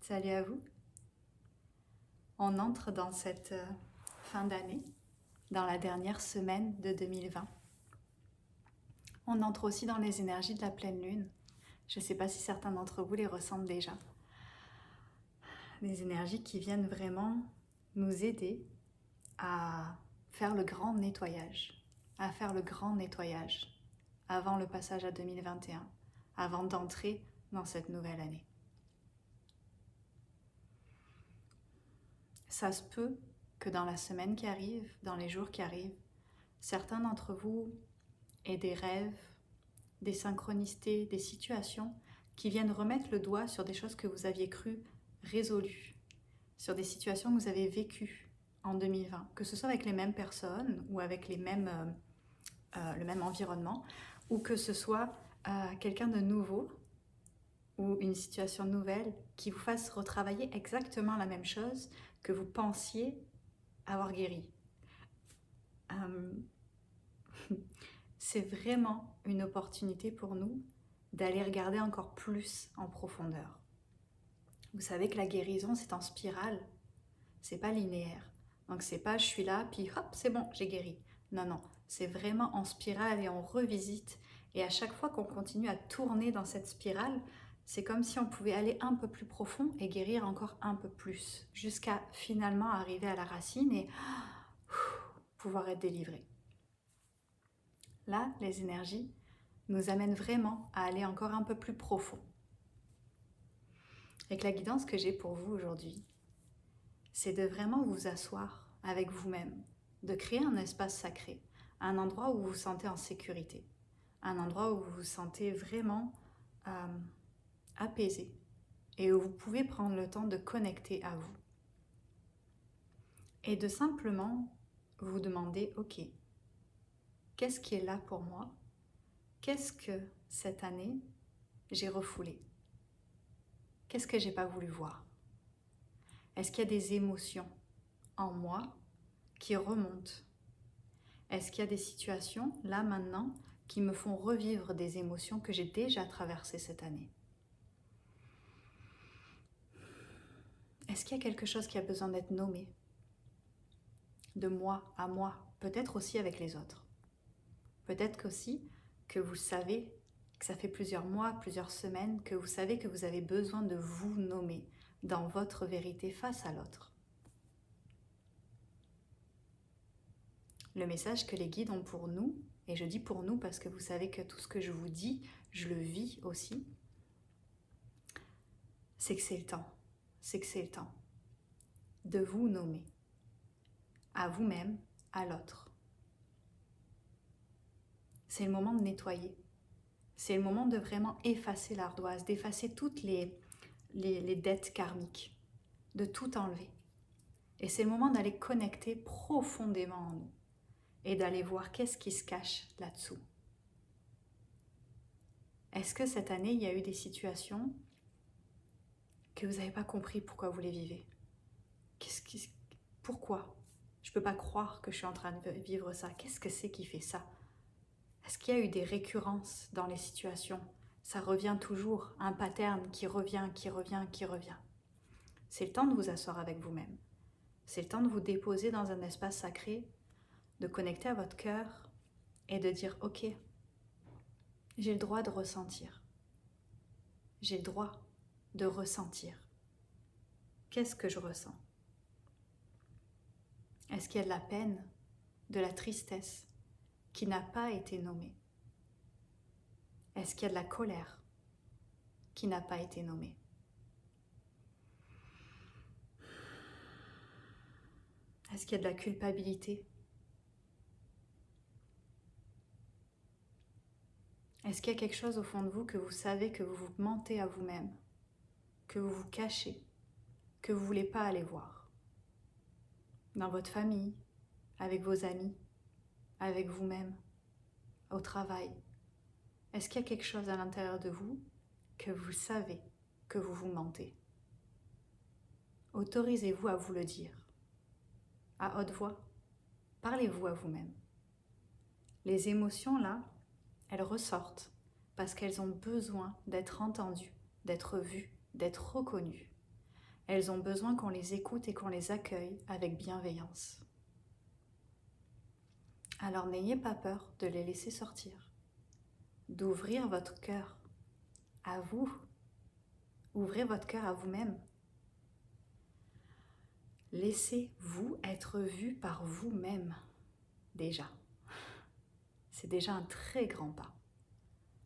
Salut à vous. On entre dans cette fin d'année, dans la dernière semaine de 2020. On entre aussi dans les énergies de la pleine lune. Je ne sais pas si certains d'entre vous les ressentent déjà. Des énergies qui viennent vraiment nous aider à faire le grand nettoyage, avant le passage à 2021, avant d'entrer dans cette nouvelle année. Ça se peut que dans la semaine qui arrive, dans les jours qui arrivent, certains d'entre vous aient des rêves, des synchronicités, des situations qui viennent remettre le doigt sur des choses que vous aviez cru résolues, sur des situations que vous avez vécues en 2020, que ce soit avec les mêmes personnes ou avec le même environnement, ou que ce soit quelqu'un de nouveau ou une situation nouvelle qui vous fasse retravailler exactement la même chose que vous pensiez avoir guéri. C'est vraiment une opportunité pour nous d'aller regarder encore plus en profondeur. Vous savez que la guérison, c'est en spirale, c'est pas linéaire. Donc c'est pas je suis là, puis hop, c'est bon, j'ai guéri. Non, non, c'est vraiment en spirale et on revisite. Et à chaque fois qu'on continue à tourner dans cette spirale, c'est comme si on pouvait aller un peu plus profond et guérir encore un peu plus, jusqu'à finalement arriver à la racine et pouvoir être délivré. Là, les énergies nous amènent vraiment à aller encore un peu plus profond. Et que la guidance que j'ai pour vous aujourd'hui, c'est de vraiment vous asseoir avec vous-même, de créer un espace sacré, un endroit où vous vous sentez en sécurité, un endroit où vous vous sentez vraiment apaisé et où vous pouvez prendre le temps de connecter à vous. Et de simplement vous demander, ok, qu'est-ce qui est là pour moi? Qu'est-ce que cette année j'ai refoulé? Qu'est-ce que j'ai pas voulu voir? Est-ce qu'il y a des émotions en moi qui remontent? Est-ce qu'il y a des situations, là maintenant, qui me font revivre des émotions que j'ai déjà traversées cette année? Est-ce qu'il y a quelque chose qui a besoin d'être nommé? De moi à moi, peut-être aussi avec les autres. Peut-être aussi que vous savez, que ça fait plusieurs mois, plusieurs semaines, que vous savez que vous avez besoin de vous nommer dans votre vérité face à l'autre. Le message que les guides ont pour nous, et je dis pour nous parce que vous savez que tout ce que je vous dis, je le vis aussi, c'est que c'est le temps. C'est que c'est le temps de vous nommer à vous-même, à l'autre. C'est le moment de nettoyer. C'est le moment de vraiment effacer l'ardoise, d'effacer toutes les dettes karmiques, de tout enlever. Et c'est le moment d'aller connecter profondément en nous et d'aller voir qu'est-ce qui se cache là-dessous. Est-ce que cette année, il y a eu des situations que vous n'avez pas compris pourquoi vous les vivez? Pourquoi? Je ne peux pas croire que je suis en train de vivre ça. Qu'est-ce que c'est qui fait ça? Est-ce qu'il y a eu des récurrences dans les situations? Ça revient toujours, un pattern qui revient. C'est le temps de vous asseoir avec vous-même. C'est le temps de vous déposer dans un espace sacré, de connecter à votre cœur et de dire « Ok, j'ai le droit de ressentir. J'ai le droit de ressentir. Qu'est-ce que je ressens? Est-ce qu'il y a de la peine, de la tristesse qui n'a pas été nommée? Est-ce qu'il y a de la colère qui n'a pas été nommée? Est-ce qu'il y a de la culpabilité? Est-ce qu'il y a quelque chose au fond de vous que vous savez que vous vous mentez à vous-même, que vous vous cachez, que vous ne voulez pas aller voir? Dans votre famille, avec vos amis, avec vous-même, au travail. Est-ce qu'il y a quelque chose à l'intérieur de vous que vous savez que vous vous mentez? Autorisez-vous à vous le dire. À haute voix, parlez-vous à vous-même. Les émotions là, elles ressortent parce qu'elles ont besoin d'être entendues, d'être vues, d'être reconnues. Elles ont besoin qu'on les écoute et qu'on les accueille avec bienveillance. Alors n'ayez pas peur de les laisser sortir, d'ouvrir votre cœur à vous. Ouvrez votre cœur à vous-même. Laissez-vous être vu par vous-même, déjà. C'est déjà un très grand pas.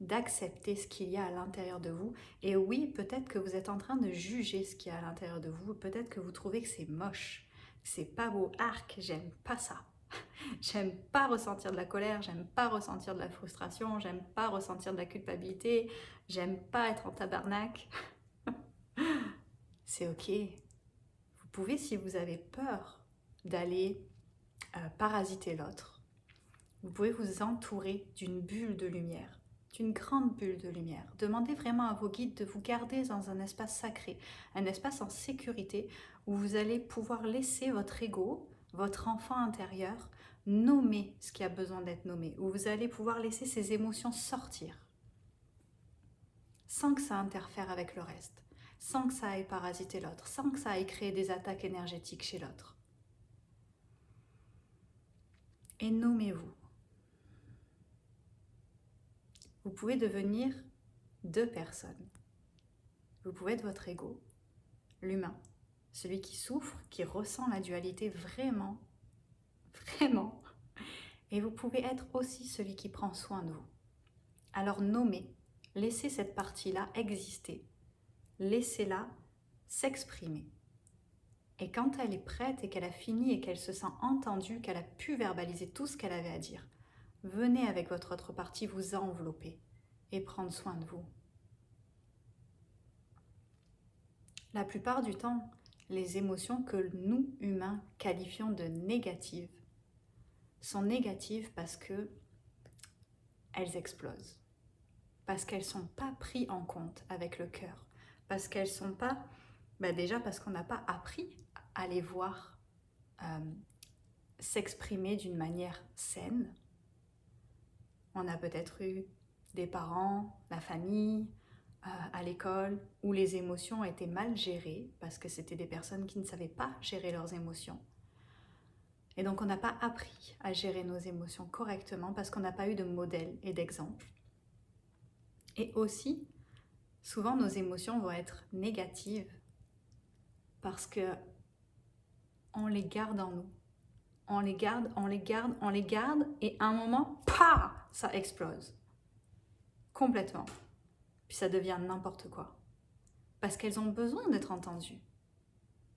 D'accepter ce qu'il y a à l'intérieur de vous. Et oui, peut-être que vous êtes en train de juger ce qu'il y a à l'intérieur de vous. Peut-être que vous trouvez que c'est moche, que c'est pas beau. Arc, j'aime pas ça. J'aime pas ressentir de la colère, j'aime pas ressentir de la frustration, j'aime pas ressentir de la culpabilité, j'aime pas être en tabarnak. C'est ok. Vous pouvez, si vous avez peur d'aller parasiter l'autre, vous pouvez vous entourer d'une bulle de lumière, d'une grande bulle de lumière. Demandez vraiment à vos guides de vous garder dans un espace sacré, un espace en sécurité où vous allez pouvoir laisser votre ego, votre enfant intérieur, nommer ce qui a besoin d'être nommé, où vous allez pouvoir laisser ces émotions sortir sans que ça interfère avec le reste, sans que ça aille parasiter l'autre, sans que ça aille créer des attaques énergétiques chez l'autre. Et nommez-vous. Vous pouvez devenir deux personnes. Vous pouvez être votre ego, l'humain, celui qui souffre, qui ressent la dualité vraiment, vraiment. Et vous pouvez être aussi celui qui prend soin de vous. Alors nommez, laissez cette partie-là exister, laissez-la s'exprimer. Et quand elle est prête et qu'elle a fini et qu'elle se sent entendue, qu'elle a pu verbaliser tout ce qu'elle avait à dire, venez avec votre autre partie vous envelopper et prendre soin de vous. La plupart du temps, les émotions que nous, humains, qualifions de négatives, sont négatives parce que elles explosent, parce qu'elles ne sont pas prises en compte avec le cœur, parce qu'elles ne sont pas, déjà parce qu'on n'a pas appris à les voir s'exprimer d'une manière saine. On a peut-être eu des parents, la famille, à l'école, où les émotions étaient mal gérées, parce que c'était des personnes qui ne savaient pas gérer leurs émotions. Et donc on n'a pas appris à gérer nos émotions correctement parce qu'on n'a pas eu de modèle et d'exemple. Et aussi, souvent nos émotions vont être négatives parce que on les garde en nous. On les garde, et à un moment, ça explose. Complètement. Puis ça devient n'importe quoi. Parce qu'elles ont besoin d'être entendues.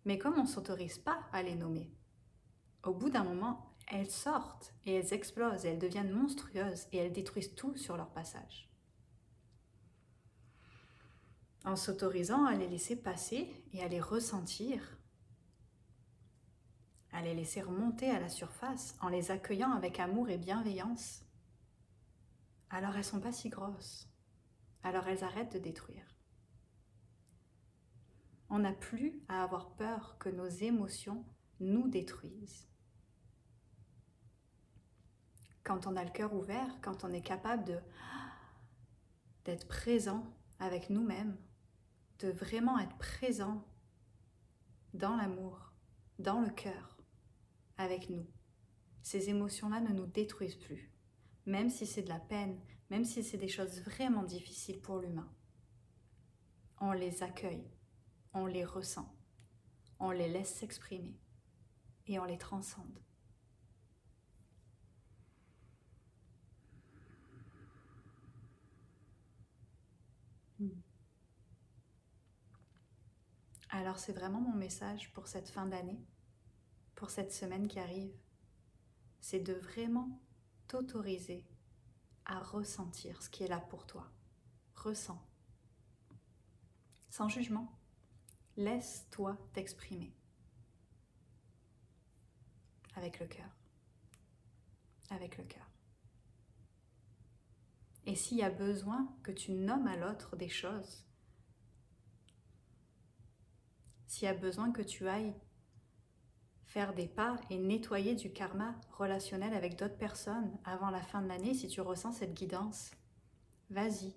Mais comme on ne s'autorise pas à les nommer, au bout d'un moment, elles sortent et elles explosent et elles deviennent monstrueuses et elles détruisent tout sur leur passage. En s'autorisant à les laisser passer et à les ressentir, à les laisser remonter à la surface, en les accueillant avec amour et bienveillance, alors elles ne sont pas si grosses. Alors elles arrêtent de détruire. On n'a plus à avoir peur que nos émotions nous détruisent. Quand on a le cœur ouvert, quand on est capable d'être présent avec nous-mêmes, de vraiment être présent dans l'amour, dans le cœur, avec nous, ces émotions-là ne nous détruisent plus. Même si c'est de la peine, même si c'est des choses vraiment difficiles pour l'humain. On les accueille, on les ressent, on les laisse s'exprimer et on les transcende. Alors c'est vraiment mon message pour cette fin d'année, pour cette semaine qui arrive, c'est de vraiment t'autoriser à ressentir ce qui est là pour toi. Ressens. Sans jugement. Laisse-toi t'exprimer. Avec le cœur. Avec le cœur. Et s'il y a besoin que tu nommes à l'autre des choses, s'il y a besoin que tu ailles faire des pas et nettoyer du karma relationnel avec d'autres personnes avant la fin de l'année, si tu ressens cette guidance, vas-y,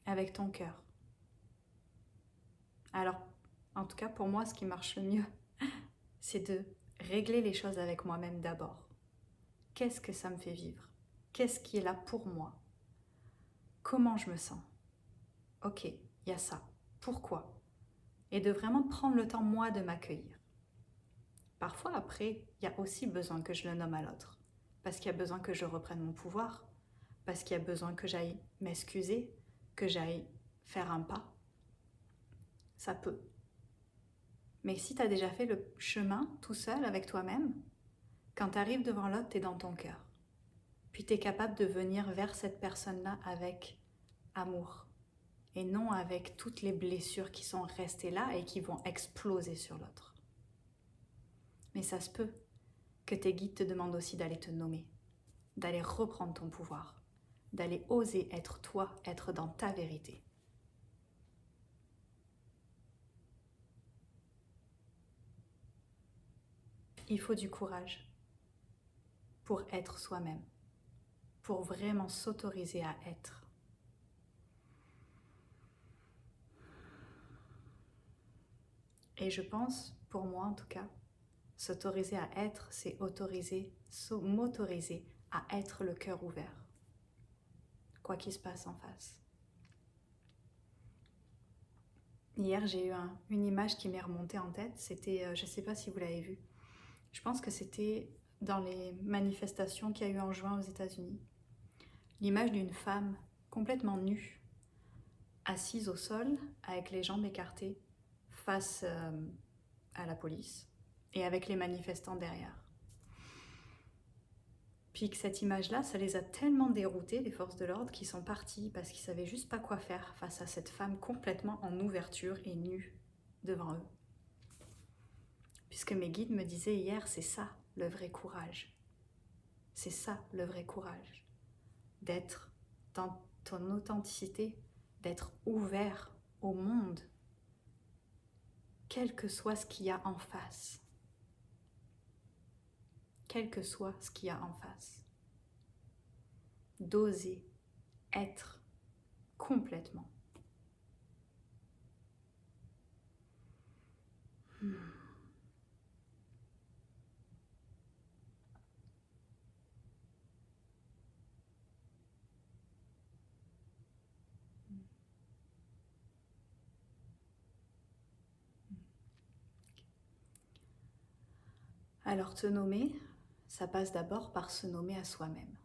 avec ton cœur. Alors, en tout cas pour moi, ce qui marche le mieux, c'est de régler les choses avec moi-même d'abord. Qu'est-ce que ça me fait vivre? Qu'est-ce qui est là pour moi? Comment je me sens? Ok, il y a ça. Pourquoi? Et de vraiment prendre le temps, moi, de m'accueillir. Parfois, après, il y a aussi besoin que je le nomme à l'autre. Parce qu'il y a besoin que je reprenne mon pouvoir. Parce qu'il y a besoin que j'aille m'excuser, que j'aille faire un pas. Ça peut. Mais si tu as déjà fait le chemin tout seul avec toi-même, quand tu arrives devant l'autre, tu es dans ton cœur. Puis tu es capable de venir vers cette personne-là avec amour. Et non avec toutes les blessures qui sont restées là et qui vont exploser sur l'autre. Mais ça se peut que tes guides te demandent aussi d'aller te nommer, d'aller reprendre ton pouvoir, d'aller oser être toi, être dans ta vérité. Il faut du courage pour être soi-même, pour vraiment s'autoriser à être. Et je pense, pour moi en tout cas, s'autoriser à être, c'est m'autoriser à être le cœur ouvert, quoi qu'il se passe en face. Hier, j'ai eu une image qui m'est remontée en tête. C'était, je ne sais pas si vous l'avez vu, je pense que c'était dans les manifestations qu'il y a eu en juin aux États-Unis. L'image d'une femme complètement nue, assise au sol, avec les jambes écartées, face à la police, et avec les manifestants derrière. Puis que cette image-là, ça les a tellement déroutés, les forces de l'ordre, qu'ils sont partis parce qu'ils savaient juste pas quoi faire face à cette femme complètement en ouverture et nue devant eux. Puisque mes guides me disaient hier, c'est ça le vrai courage. C'est ça le vrai courage. D'être dans ton authenticité, d'être ouvert au monde, quel que soit ce qu'il y a en face. Quel que soit ce qu'il y a en face. D'oser être complètement. Alors te nommer, ça passe d'abord par se nommer à soi-même.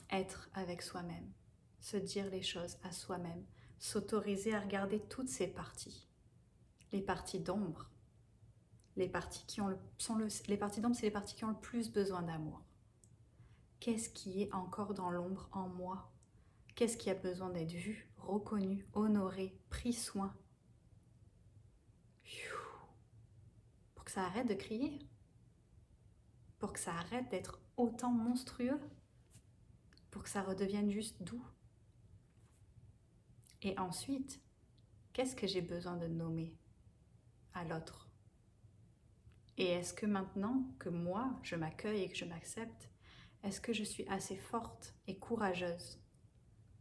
Être avec soi-même, se dire les choses à soi-même, s'autoriser à regarder toutes ces parties. Les parties d'ombre, les parties d'ombre, c'est les parties qui ont le plus besoin d'amour. Qu'est-ce qui est encore dans l'ombre en moi? Qu'est-ce qui a besoin d'être vu, reconnu, honoré, pris soin? Pour que ça arrête de crier, pour que ça arrête d'être autant monstrueux, pour que ça redevienne juste doux. Et ensuite, qu'est-ce que j'ai besoin de nommer à l'autre? Et est-ce que maintenant que moi, je m'accueille et que je m'accepte, est-ce que je suis assez forte et courageuse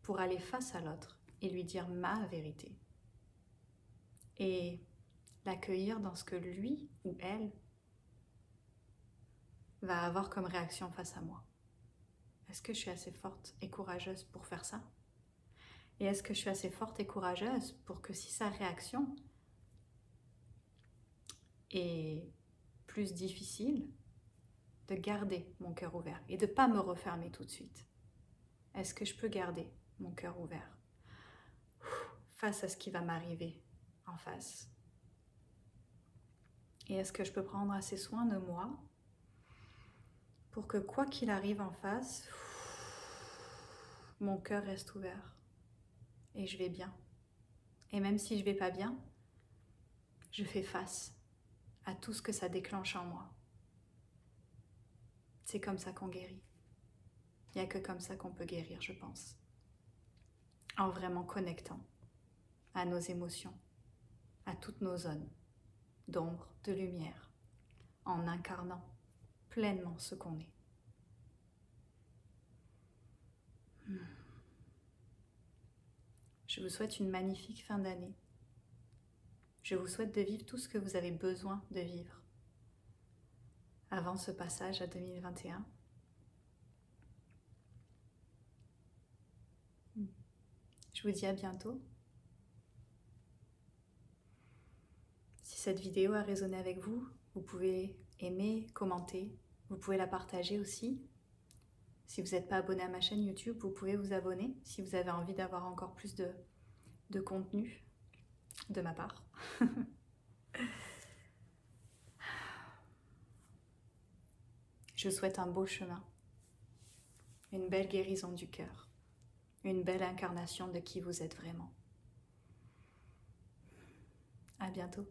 pour aller face à l'autre et lui dire ma vérité? Et l'accueillir dans ce que lui ou elle va avoir comme réaction face à moi. Est-ce que je suis assez forte et courageuse pour faire ça? Et est-ce que je suis assez forte et courageuse pour que si sa réaction est plus difficile, de garder mon cœur ouvert et de ne pas me refermer tout de suite? Est-ce que je peux garder mon cœur ouvert face à ce qui va m'arriver en face? Et est-ce que je peux prendre assez soin de moi pour que quoi qu'il arrive en face, mon cœur reste ouvert et je vais bien. Et même si je vais pas bien, je fais face à tout ce que ça déclenche en moi. C'est comme ça qu'on guérit. Il n'y a que comme ça qu'on peut guérir, je pense. En vraiment connectant à nos émotions, à toutes nos zones d'ombre, de lumière, en incarnant pleinement ce qu'on est. Je vous souhaite une magnifique fin d'année. Je vous souhaite de vivre tout ce que vous avez besoin de vivre avant ce passage à 2021. Je vous dis à bientôt. Si cette vidéo a résonné avec vous, vous pouvez aimer, commenter, vous pouvez la partager aussi. Si vous n'êtes pas abonné à ma chaîne YouTube, vous pouvez vous abonner si vous avez envie d'avoir encore plus de contenu de ma part. Je vous souhaite un beau chemin, une belle guérison du cœur, une belle incarnation de qui vous êtes vraiment. À bientôt.